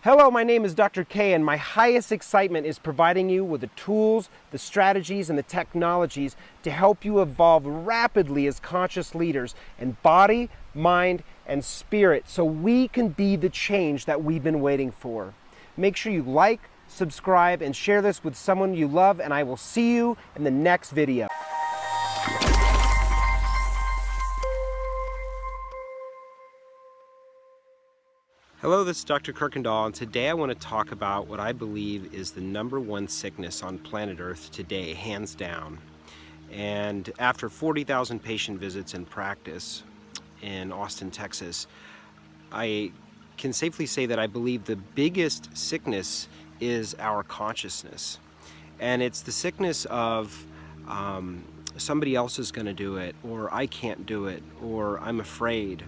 Hello, my name is Dr. K, and my highest excitement is providing you with the tools, the strategies, and the technologies to help you evolve rapidly as conscious leaders in body, mind, and spirit so we can be the change that we've been waiting for. Make sure you like, subscribe, and share this with someone you love, and I will see you in the next video. Hello, this is Dr. Kirkendall, and today I want to talk about what I believe is the #1 sickness on planet Earth today, hands down. And after 40,000 patient visits in practice in Austin, Texas, I can safely say that I believe the biggest sickness is our consciousness. And it's the sickness of somebody else is going to do it, or I can't do it, or I'm afraid,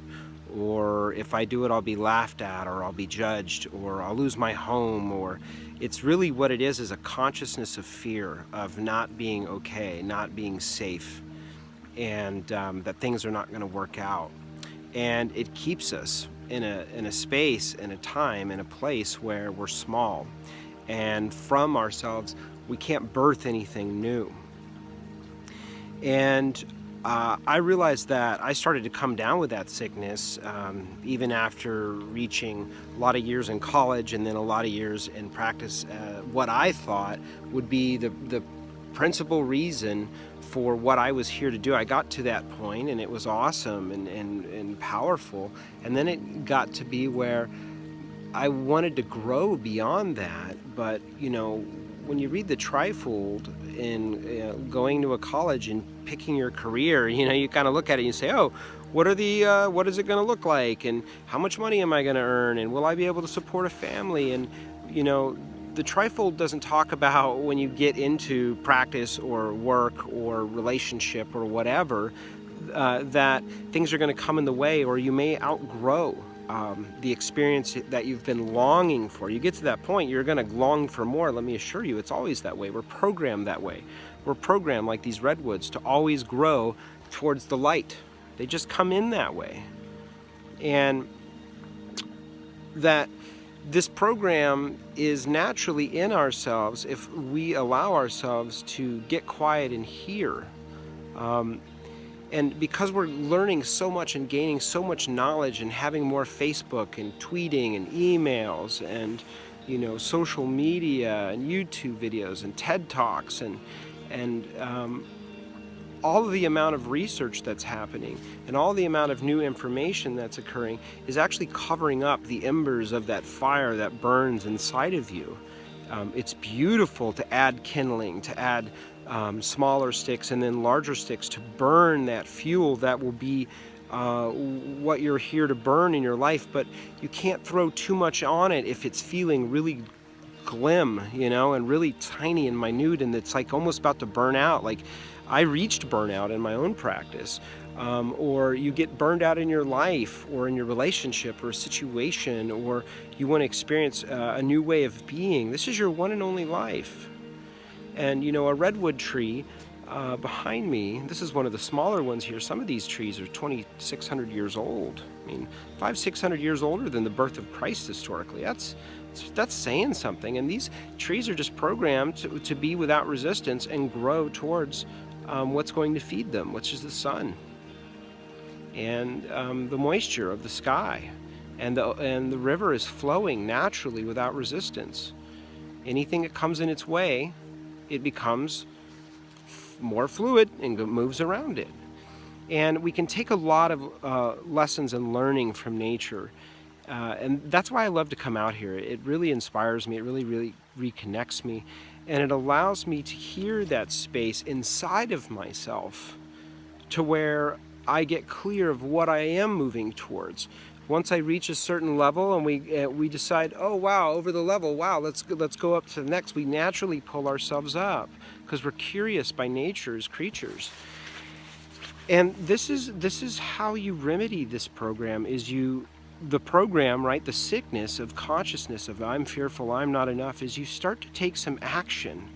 or if I do it I'll be laughed at, or I'll be judged, or I'll lose my home. Or it's really what it is a consciousness of fear, of not being okay, not being safe, and that things are not going to work out. And it keeps us in a space, in a time, in a place where we're small, and from ourselves we can't birth anything new. And I realized that I started to come down with that sickness even after reaching a lot of years in college and then a lot of years in practice. What I thought would be the principal reason for what I was here to do. I got to that point and it was awesome and powerful. And then it got to be where I wanted to grow beyond that. But, you know, when you read the trifold in going to a college and picking your career, you know, you kind of look at it and you say, oh, what is it going to look like, and how much money am I going to earn, and will I be able to support a family? And, you know, the trifold doesn't talk about when you get into practice or work or relationship or whatever, that things are going to come in the way, or you may outgrow the experience that you've been longing for. You get to that point, you're going to long for more. Let me assure you, it's always that way. We're programmed that way. We're programmed like these redwoods to always grow towards the light. They just come in that way. And that this program is naturally in ourselves if we allow ourselves to get quiet and hear. And because we're learning so much and gaining so much knowledge and having more Facebook and tweeting and emails and, you know, social media and YouTube videos and TED Talks and all of the amount of research that's happening and all the amount of new information that's occurring is actually covering up the embers of that fire that burns inside of you. It's beautiful to add kindling, to add smaller sticks and then larger sticks to burn that fuel that will be what you're here to burn in your life. But you can't throw too much on it if it's feeling really glim, you know, and really tiny and minute, and it's like almost about to burn out. Like I reached burnout in my own practice. Or you get burned out in your life or in your relationship or a situation, or you want to experience a new way of being. This is your one and only life. And, you know, a redwood tree behind me, this is one of the smaller ones here. Some of these trees are 2,600 years old. I mean, 500-600 years older than the birth of Christ historically. That's saying something. And these trees are just programmed to be without resistance and grow towards what's going to feed them, which is the sun and the moisture of the sky. And the river is flowing naturally without resistance. Anything that comes in its way, it becomes more fluid and moves around it. And we can take a lot of lessons and learning from nature. And that's why I love to come out here. It really inspires me. It really reconnects me. And it allows me to hear that space inside of myself to where I get clear of what I am moving towards. Once I reach a certain level and we decide, oh wow, over the level, wow, let's go up to the next. We naturally pull ourselves up because we're curious by nature as creatures. And this is how you remedy this program. The program, right? The sickness of consciousness of I'm fearful, I'm not enough, is you start to take some action.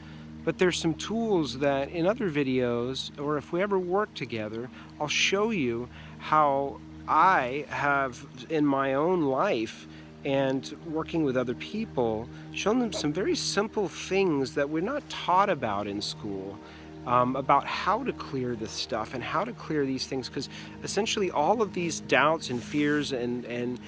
But there's some tools that in other videos, or if we ever work together, I'll show you how I have in my own life and working with other people, showing them some very simple things that we're not taught about in school, about how to clear this stuff and how to clear these things, because essentially all of these doubts and fears and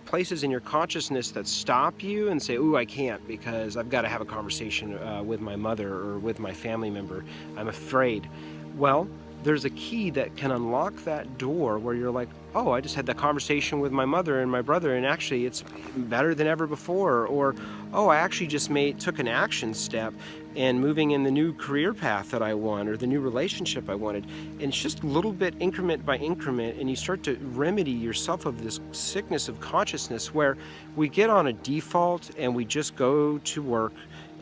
places in your consciousness that stop you and say, "Ooh, I can't because I've got to have a conversation with my mother or with my family member. I'm afraid." Well, there's a key that can unlock that door where you're like, "Oh, I just had that conversation with my mother and my brother, and actually it's better than ever before." Or, "Oh, I actually just took an action step and moving in the new career path that I want, or the new relationship I wanted." And it's just a little bit, increment by increment, and you start to remedy yourself of this sickness of consciousness where we get on a default and we just go to work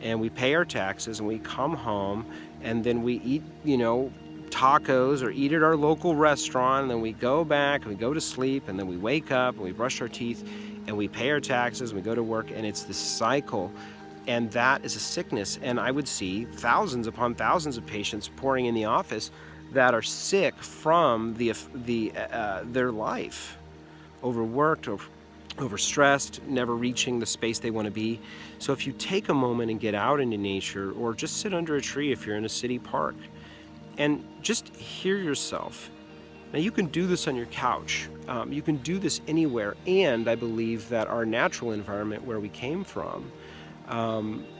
and we pay our taxes and we come home and then we eat, tacos or eat at our local restaurant, and then we go back and we go to sleep, and then we wake up and we brush our teeth and we pay our taxes and we go to work, and it's this cycle. And that is a sickness. And I would see thousands upon thousands of patients pouring in the office that are sick from their life, overworked, overstressed, never reaching the space they want to be. So if you take a moment and get out into nature, or just sit under a tree if you're in a city park, and just hear yourself. Now, you can do this on your couch. You can do this anywhere. And I believe that our natural environment where we came from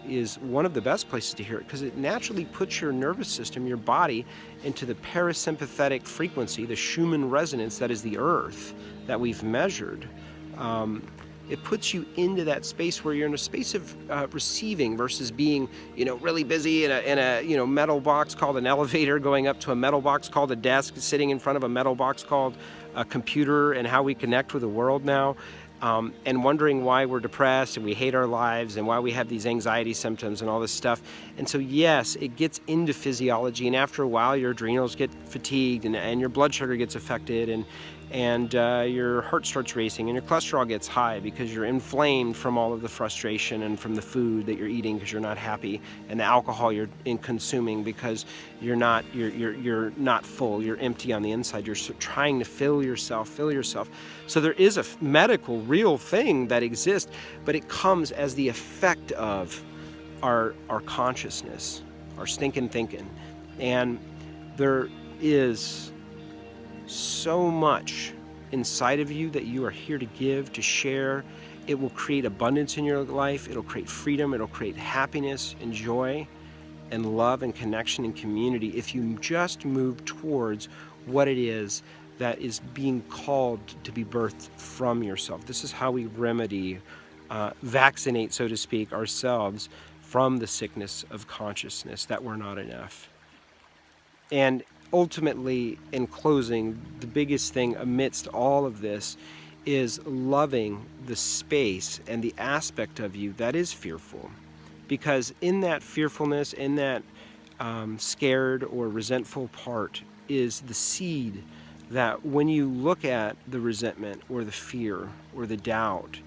is one of the best places to hear it, because it naturally puts your nervous system, your body, into the parasympathetic frequency, the Schumann resonance that is the earth that we've measured. It puts you into that space where you're in a space of receiving versus being, really busy in a metal box called an elevator, going up to a metal box called a desk, sitting in front of a metal box called a computer, and how we connect with the world now, and wondering why we're depressed and we hate our lives and why we have these anxiety symptoms and all this stuff. And so, yes, it gets into physiology, and after a while your adrenals get fatigued and your blood sugar gets affected, and your heart starts racing and your cholesterol gets high because you're inflamed from all of the frustration and from the food that you're eating because you're not happy, and the alcohol you're consuming because you're not full, you're empty on the inside, you're trying to fill yourself. So there is a medical real thing that exists, but it comes as the effect of our consciousness, our stinking thinking. And there is so much inside of you that you are here to give, to share. It will create abundance in your life. It'll create freedom. It'll create happiness and joy and love and connection and community if you just move towards what it is that is being called to be birthed from yourself. This is how we remedy, vaccinate, so to speak, ourselves from the sickness of consciousness that we're not enough. And ultimately, in closing, the biggest thing amidst all of this is loving the space and the aspect of you that is fearful. Because in that fearfulness, in that scared or resentful part, is the seed that when you look at the resentment or the fear or the doubt,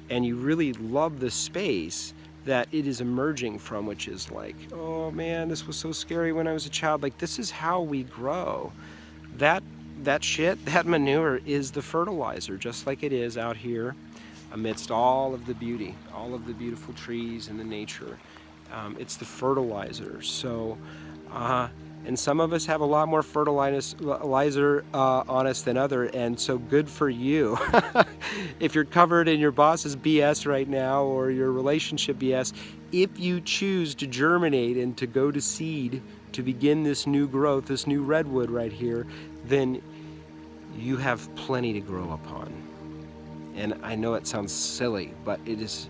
and you really love the space that it is emerging from, which is like, "Oh man, this was so scary when I was a child." Like, this is how we grow. That shit, that manure is the fertilizer, just like it is out here amidst all of the beauty, all of the beautiful trees and the nature. It's the fertilizer. So, and some of us have a lot more fertilizer on us than other, and so good for you. If you're covered in your boss's BS right now, or your relationship BS, if you choose to germinate and to go to seed, to begin this new growth, this new redwood right here, then you have plenty to grow upon. And I know it sounds silly, but it is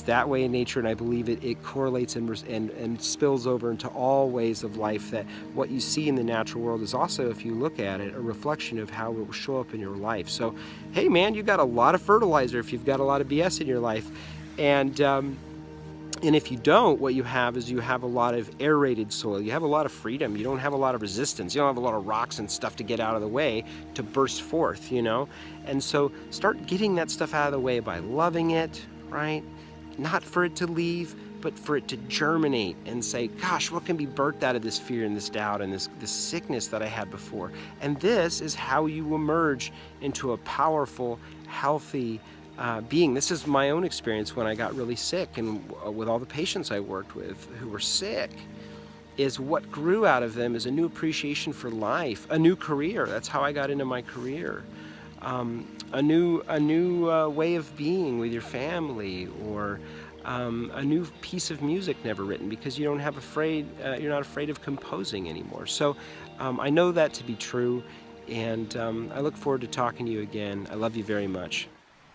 that way in nature, and I believe it correlates and spills over into all ways of life, that what you see in the natural world is also, if you look at it, a reflection of how it will show up in your life. So, hey man, you got a lot of fertilizer if you've got a lot of BS in your life. And if you don't, what you have is you have a lot of aerated soil. You have a lot of freedom. You don't have a lot of resistance. You don't have a lot of rocks and stuff to get out of the way to burst forth, And so start getting that stuff out of the way by loving it, right? Not for it to leave, but for it to germinate and say, gosh, what can be birthed out of this fear and this doubt and this sickness that I had before? And this is how you emerge into a powerful, healthy, being. This is my own experience when I got really sick, and with all the patients I worked with who were sick, is what grew out of them is a new appreciation for life, a new career. That's how I got into my career. A new way of being with your family, or a new piece of music never written because you don't have you're not afraid of composing anymore. So I know that to be true, and I look forward to talking to you again. I love you very much.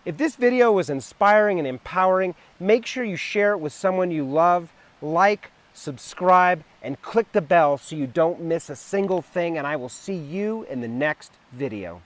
If this video was inspiring and empowering, make sure you share it with someone you love, like, subscribe, and click the bell so you don't miss a single thing, and I will see you in the next video.